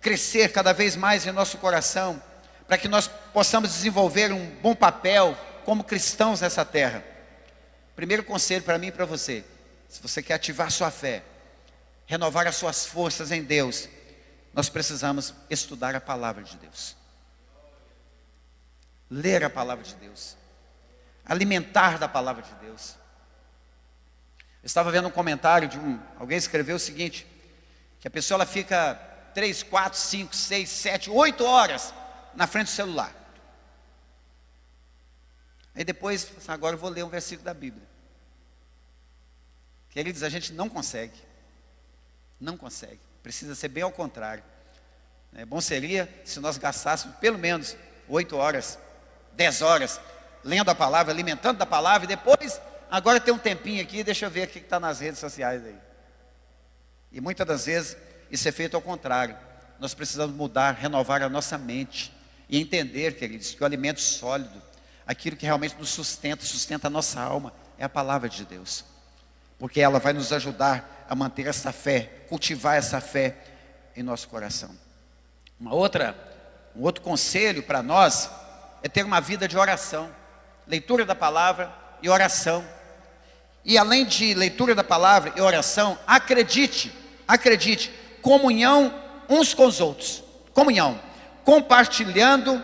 crescer cada vez mais em nosso coração, para que nós possamos desenvolver um bom papel como cristãos nessa terra? Primeiro conselho para mim e para você: se você quer ativar sua fé, renovar as suas forças em Deus, nós precisamos estudar a palavra de Deus, ler a palavra de Deus, alimentar da palavra de Deus. Eu estava vendo um comentário de alguém escreveu o seguinte, que a pessoa ela fica 3, 4, 5, 6, 7, 8 horas na frente do celular. Aí depois, agora eu vou ler um versículo da Bíblia. Queridos, a gente não consegue. Não consegue. Precisa ser bem ao contrário. Bom seria se nós gastássemos pelo menos 8 horas, 10 horas, lendo a palavra, alimentando da palavra, e depois, agora tem um tempinho aqui, deixa eu ver o que está nas redes sociais aí. E muitas das vezes, isso é feito ao contrário. Nós precisamos mudar, renovar a nossa mente e entender, queridos, que o alimento sólido, aquilo que realmente nos sustenta a nossa alma, é a palavra de Deus. Porque ela vai nos ajudar a manter essa fé, cultivar essa fé em nosso coração. Um outro conselho para nós é ter uma vida de oração, leitura da palavra e oração. E além de leitura da palavra e oração, acredite, comunhão uns com os outros. Comunhão. compartilhando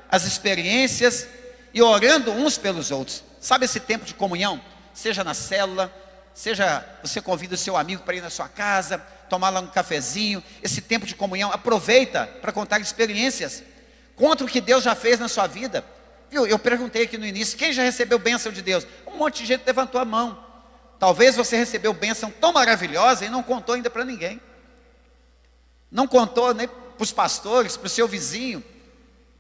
as experiências e orando uns pelos outros. Sabe esse tempo de comunhão? Seja na célula, seja você convida o seu amigo para ir na sua casa, tomar lá um cafezinho. Esse tempo de comunhão, aproveita para contar experiências. Conta o que Deus já fez na sua vida. Viu? Eu perguntei aqui no início, quem já recebeu bênção de Deus? Um monte de gente levantou a mão. Talvez você recebeu bênção tão maravilhosa e não contou ainda para ninguém. Não contou nem para os pastores, para o seu vizinho.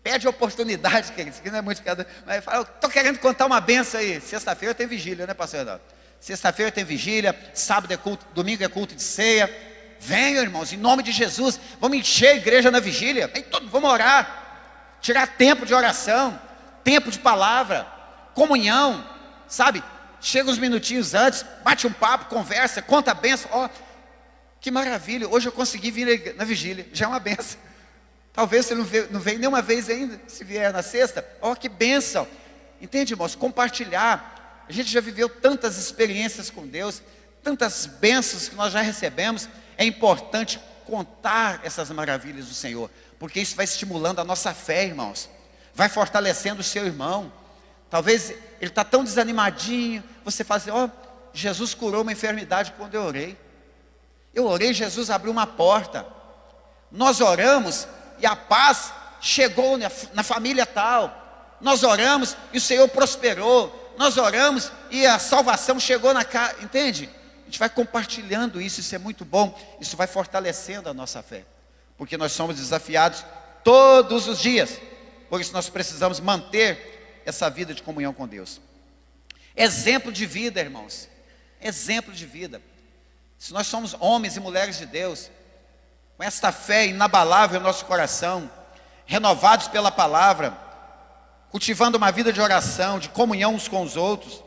Pede oportunidade, queridos, que não é muito cada. Mas fala, estou querendo contar uma bênção aí. Sexta-feira tem vigília, né, pastor Renato? Sexta-feira tem vigília, sábado é culto, domingo é culto de ceia. Venham, irmãos, em nome de Jesus, vamos encher a igreja na vigília. Vamos orar, tirar tempo de oração, tempo de palavra, comunhão, sabe? Chega uns minutinhos antes, bate um papo, conversa, conta a bênção. Ó, que maravilha, hoje eu consegui vir na vigília, já é uma bênção. Talvez você não veio nenhuma vez ainda, se vier na sexta. Ó, que bênção. Entende, irmãos? Compartilhar. A gente já viveu tantas experiências com Deus, tantas bênçãos que nós já recebemos. É importante contar essas maravilhas do Senhor, porque isso vai estimulando a nossa fé, irmãos. Vai fortalecendo o seu irmão. Talvez ele está tão desanimadinho, você fala assim, ó, Jesus curou uma enfermidade quando eu orei. Eu orei, Jesus abriu uma porta. Nós oramos e a paz chegou na família tal. Nós oramos e o Senhor prosperou. Nós oramos e a salvação chegou na casa, entende? A gente vai compartilhando isso, isso é muito bom. Isso vai fortalecendo a nossa fé, porque nós somos desafiados todos os dias. Por isso nós precisamos manter essa vida de comunhão com Deus. Exemplo de vida, irmãos. Exemplo de vida. Se nós somos homens e mulheres de Deus, com esta fé inabalável no nosso coração, renovados pela palavra, cultivando uma vida de oração, de comunhão uns com os outros,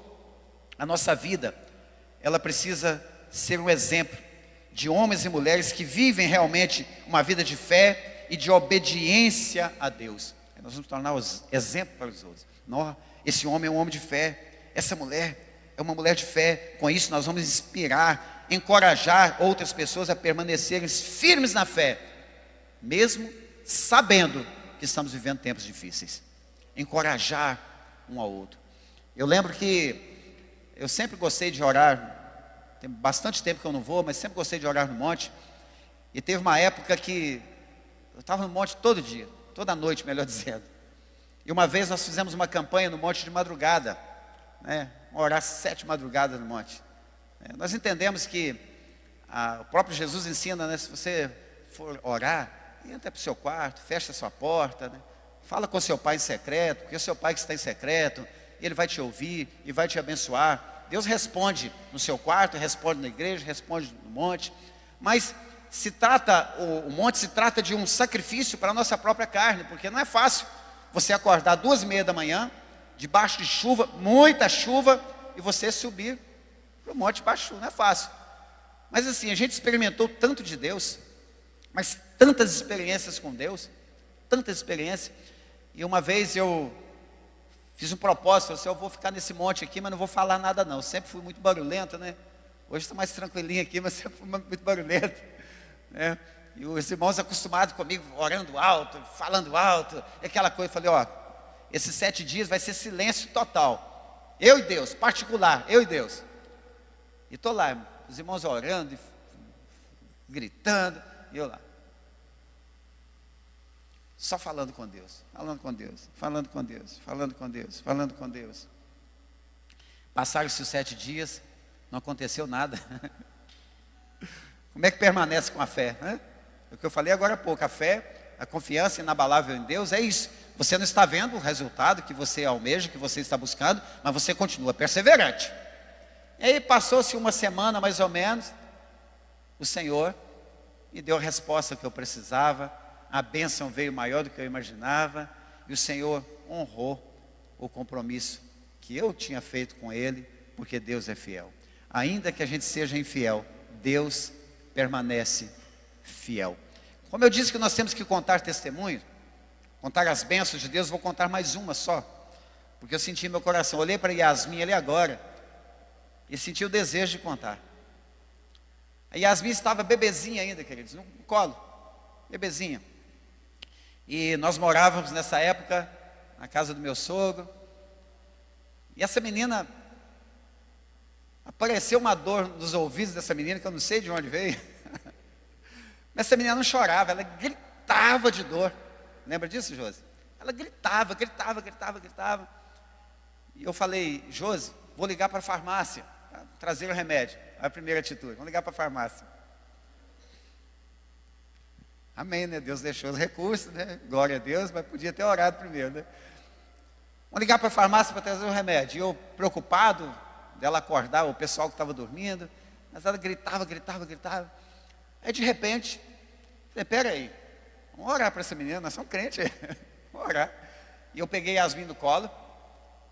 a nossa vida, ela precisa ser um exemplo de homens e mulheres que vivem realmente uma vida de fé e de obediência a Deus. Nós vamos tornar os exemplos para os outros. Esse homem é um homem de fé, essa mulher é uma mulher de fé. Com isso nós vamos inspirar, encorajar outras pessoas a permanecerem firmes na fé, mesmo sabendo que estamos vivendo tempos difíceis. Encorajar um ao outro. Eu lembro que eu sempre gostei de orar, tem bastante tempo que eu não vou, mas sempre gostei de orar no monte. E teve uma época que eu estava no monte todo dia, toda noite, melhor dizendo. E uma vez nós fizemos uma campanha no monte de madrugada, né? Orar 7 madrugadas no monte. Nós entendemos que o próprio Jesus ensina, né? Se você for orar, entra para o seu quarto, fecha a sua porta, né? Fala com seu pai em secreto, porque é o seu pai que está em secreto, ele vai te ouvir e vai te abençoar. Deus responde no seu quarto, responde na igreja, responde no monte. Mas o monte se trata de um sacrifício para a nossa própria carne, porque não é fácil você acordar 2:30 da manhã, debaixo de chuva, muita chuva, e você subir para o monte debaixo de chuva, não é fácil. Mas assim, a gente experimentou tanto de Deus, mas tantas experiências com Deus, tantas experiências. E uma vez eu fiz um propósito, falei assim, eu vou ficar nesse monte aqui, mas não vou falar nada não. Eu sempre fui muito barulhento, né? Hoje estou mais tranquilinho aqui, mas sempre fui muito barulhento, né? E os irmãos acostumados comigo, orando alto, falando alto, aquela coisa. Eu falei, ó, esses 7 dias vai ser silêncio total. Eu e Deus, particular, eu e Deus. E estou lá, os irmãos orando, gritando, e eu lá. Só falando com Deus, falando com Deus, falando com Deus, falando com Deus, falando com Deus. Passaram-se os 7 dias, não aconteceu nada. Como é que permanece com a fé? Né? O que eu falei agora há pouco, a fé, a confiança inabalável em Deus, é isso. Você não está vendo o resultado que você almeja, que você está buscando, mas você continua perseverante. E aí passou-se uma semana mais ou menos, o Senhor me deu a resposta que eu precisava. A bênção veio maior do que eu imaginava, e o Senhor honrou o compromisso que eu tinha feito com Ele, porque Deus é fiel. Ainda que a gente seja infiel, Deus permanece fiel. Como eu disse que nós temos que contar testemunhos, contar as bênçãos de Deus, vou contar mais uma só, porque eu senti meu coração. Olhei para Yasmin ali agora, e senti o desejo de contar. A Yasmin estava bebezinha ainda, queridos, no colo, bebezinha. E nós morávamos nessa época na casa do meu sogro. E essa menina, apareceu uma dor nos ouvidos dessa menina, que eu não sei de onde veio. Mas essa menina não chorava, ela gritava de dor. Lembra disso, Josi? Ela gritava. E eu falei: Josi, vou ligar para a farmácia, pra trazer o remédio. A primeira atitude, vamos ligar para a farmácia. Amém, né? Deus deixou os recursos, né? Glória a Deus, mas podia ter orado primeiro, né? Vamos ligar para a farmácia para trazer o remédio. E eu, preocupado dela acordar o pessoal que estava dormindo, mas ela gritava. Aí de repente, falei: pera aí, vamos orar para essa menina, nós somos crentes, vamos orar. E eu peguei Yasmin no colo,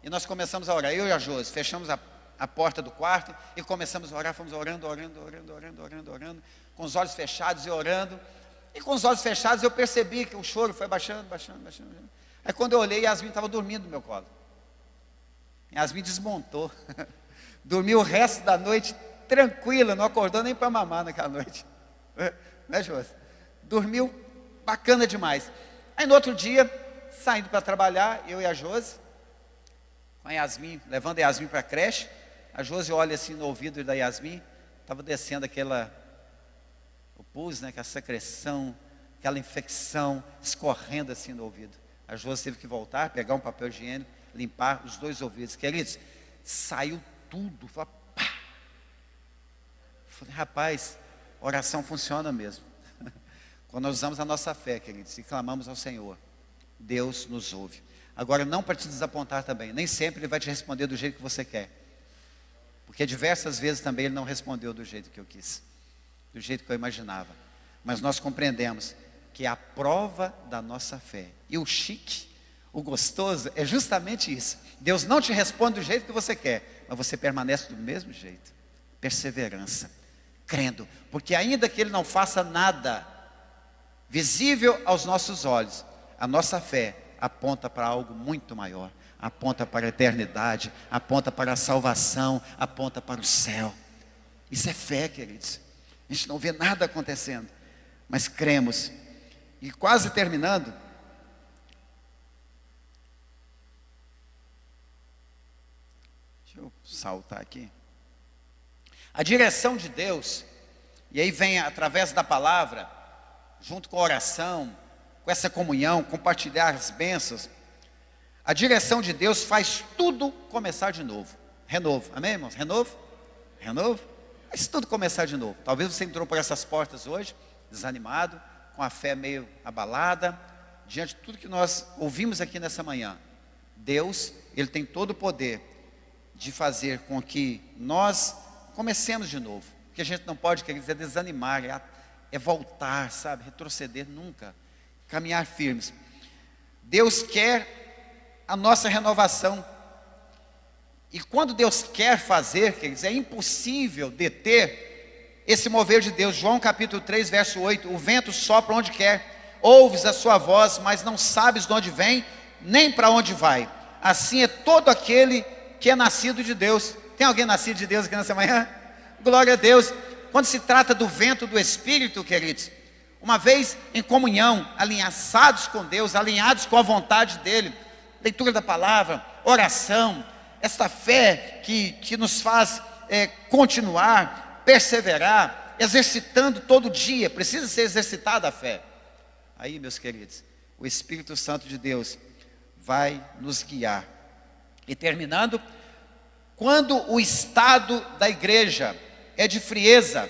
e nós começamos a orar, eu e a Josi, fechamos a porta do quarto, e começamos a orar, fomos orando, com os olhos fechados e orando. E com os olhos fechados eu percebi que o choro foi baixando. Aí quando eu olhei, Yasmin estava dormindo no meu colo. Yasmin desmontou, dormiu o resto da noite tranquila, não acordou nem para mamar naquela noite. Né, Josi? Dormiu bacana demais. Aí no outro dia, saindo para trabalhar, eu e a Josi, com a Yasmin, levando a Yasmin para a creche. A Josi olha assim no ouvido da Yasmin, estava descendo o pus, né, aquela secreção, aquela infecção, escorrendo assim no ouvido. A Josi teve que voltar, pegar um papel higiênico, limpar os 2 ouvidos. Queridos, saiu tudo. Falei: rapaz, oração funciona mesmo. Quando nós usamos a nossa fé, queridos, e clamamos ao Senhor, Deus nos ouve. Agora, não para te desapontar também, nem sempre Ele vai te responder do jeito que você quer. Porque diversas vezes também Ele não respondeu do jeito que eu quis, do jeito que eu imaginava. Mas nós compreendemos que é a prova da nossa fé. E o chique, o gostoso, é justamente isso. Deus não te responde do jeito que você quer, mas você permanece do mesmo jeito. Perseverança, crendo. Porque ainda que Ele não faça nada visível aos nossos olhos, a nossa fé aponta para algo muito maior. Aponta para a eternidade, aponta para a salvação, aponta para o céu. Isso é fé, queridos. A gente não vê nada acontecendo, mas cremos. E quase terminando, deixa eu saltar aqui. A direção de Deus, e aí vem através da palavra, junto com a oração, com essa comunhão, compartilhar as bênçãos. A direção de Deus faz tudo começar de novo. Renovo, amém, irmãos? Renovo? Faz tudo começar de novo. Talvez você entrou por essas portas hoje, desanimado, com a fé meio abalada, diante de tudo que nós ouvimos aqui nessa manhã. Deus, Ele tem todo o poder de fazer com que nós comecemos de novo. O que a gente não pode, quer dizer, desanimar, é voltar, sabe, retroceder nunca, caminhar firmes. Deus quer a nossa renovação, e quando Deus quer fazer, quer dizer, é impossível deter esse mover de Deus. João capítulo 3, verso 8, o vento sopra onde quer, ouves a sua voz, mas não sabes de onde vem, nem para onde vai. Assim é todo aquele que é nascido de Deus. Tem alguém nascido de Deus aqui nessa manhã? Glória a Deus. Quando se trata do vento do Espírito, queridos, uma vez em comunhão, alinhados com Deus, alinhados com a vontade dEle, leitura da palavra, oração, esta fé que nos faz continuar, perseverar, exercitando todo dia, precisa ser exercitada a fé. Aí, meus queridos, o Espírito Santo de Deus vai nos guiar. E terminando, quando o estado da igreja é de frieza,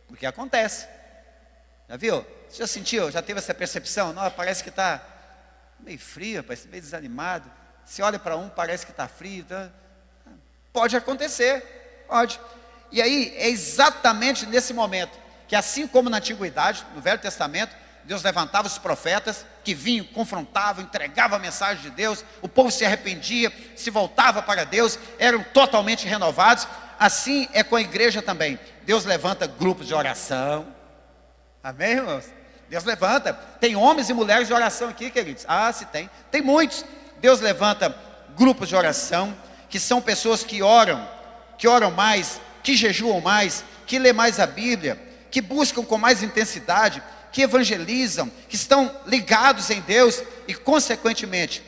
porque acontece, já viu? Você já sentiu, já teve essa percepção? Não, parece que está meio frio, parece meio desanimado. Você olha para um, parece que está frio. Tá? Pode acontecer, pode. E aí, é exatamente nesse momento, que assim como na antiguidade, no Velho Testamento, Deus levantava os profetas, que vinham, confrontavam, entregavam a mensagem de Deus, o povo se arrependia, se voltava para Deus, eram totalmente renovados. Assim é com a igreja também. Deus levanta grupos de oração. Amém, irmãos? Deus levanta. Tem homens e mulheres de oração aqui, queridos. Ah, se tem. Tem muitos. Deus levanta grupos de oração, que são pessoas que oram mais, que jejuam mais, que lê mais a Bíblia, que buscam com mais intensidade, que evangelizam, que estão ligados em Deus e, consequentemente,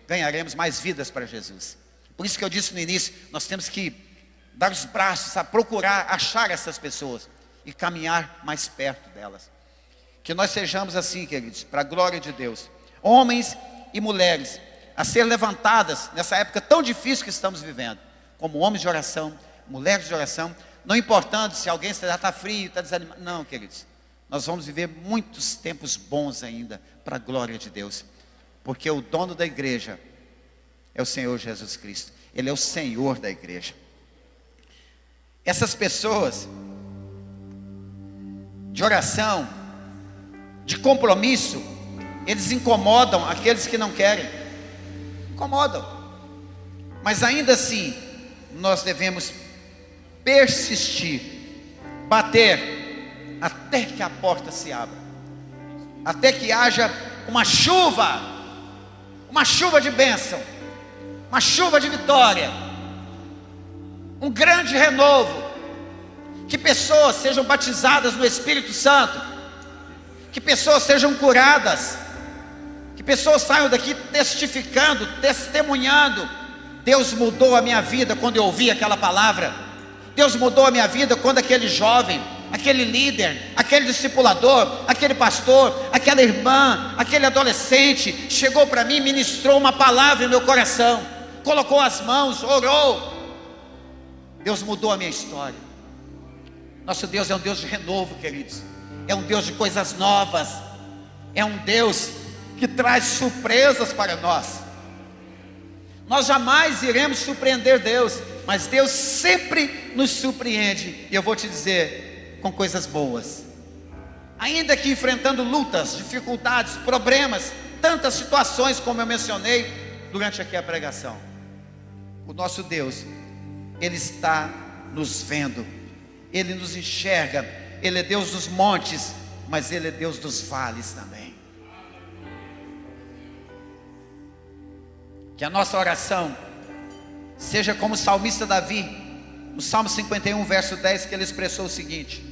ganharemos mais vidas para Jesus. Por isso que eu disse no início, nós temos que dar os braços, a procurar achar essas pessoas e caminhar mais perto delas. Que nós sejamos assim, queridos, para a glória de Deus, homens e mulheres a ser levantadas nessa época tão difícil que estamos vivendo, como homens de oração, mulheres de oração, não importando se alguém já está frio, está desanimado. Não, queridos, nós vamos viver muitos tempos bons ainda, para a glória de Deus, porque o dono da igreja é o Senhor Jesus Cristo. Ele é o Senhor da igreja. Essas pessoas de oração, de compromisso, eles incomodam aqueles que não querem. Incomodam. Mas ainda assim, nós devemos persistir, bater, até que a porta se abra, até que haja uma chuva de bênção, uma chuva de vitória, um grande renovo, que pessoas sejam batizadas no Espírito Santo, que pessoas sejam curadas, que pessoas saiam daqui testificando, testemunhando: Deus mudou a minha vida quando eu ouvi aquela palavra, Deus mudou a minha vida quando aquele jovem, aquele líder, aquele discipulador, aquele pastor, aquela irmã, aquele adolescente chegou para mim, ministrou uma palavra em meu coração, colocou as mãos, orou. Deus mudou a minha história. Nosso Deus é um Deus de renovo, queridos, é um Deus de coisas novas, é um Deus que traz surpresas para nós. Nós jamais iremos surpreender Deus, mas Deus sempre nos surpreende, e eu vou te dizer, com coisas boas. Ainda que enfrentando lutas, dificuldades, problemas, tantas situações como eu mencionei durante aqui a pregação, o nosso Deus, Ele está nos vendo, Ele nos enxerga. Ele é Deus dos montes, mas Ele é Deus dos vales também. Que a nossa oração seja como o salmista Davi, no Salmo 51, verso 10, que ele expressou o seguinte: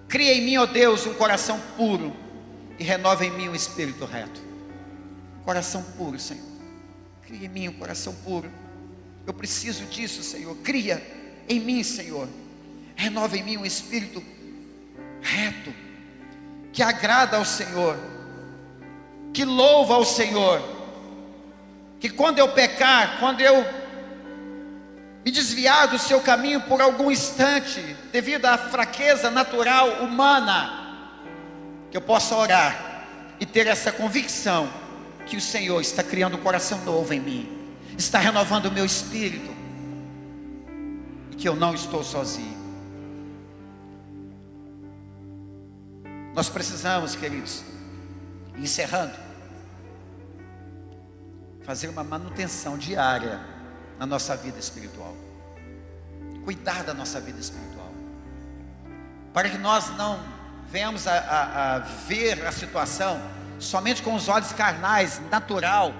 cria em mim, ó Deus, um coração puro, e renova em mim um espírito reto. Coração puro, Senhor. Cria em mim um coração puro. Eu preciso disso, Senhor. Cria em mim, Senhor. Renova em mim um espírito reto, que agrada ao Senhor, que louva ao Senhor, que quando eu pecar, quando eu me desviar do seu caminho por algum instante, devido à fraqueza natural humana, que eu possa orar e ter essa convicção que o Senhor está criando um coração novo em mim, está renovando o meu espírito, e que eu não estou sozinho. Nós precisamos, queridos, encerrando, fazer uma manutenção diária na nossa vida espiritual, cuidar da nossa vida espiritual, para que nós não venhamos a ver a situação somente com os olhos carnais, natural,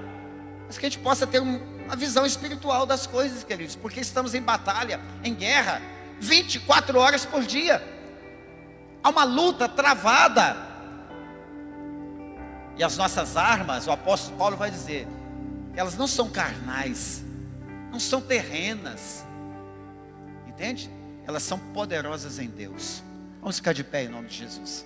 mas que a gente possa ter uma visão espiritual das coisas, queridos, porque estamos em batalha, em guerra, 24 horas por dia. Há uma luta travada, e as nossas armas, o apóstolo Paulo vai dizer, elas não são carnais, não são terrenas, entende? Elas são poderosas em Deus. Vamos ficar de pé em nome de Jesus.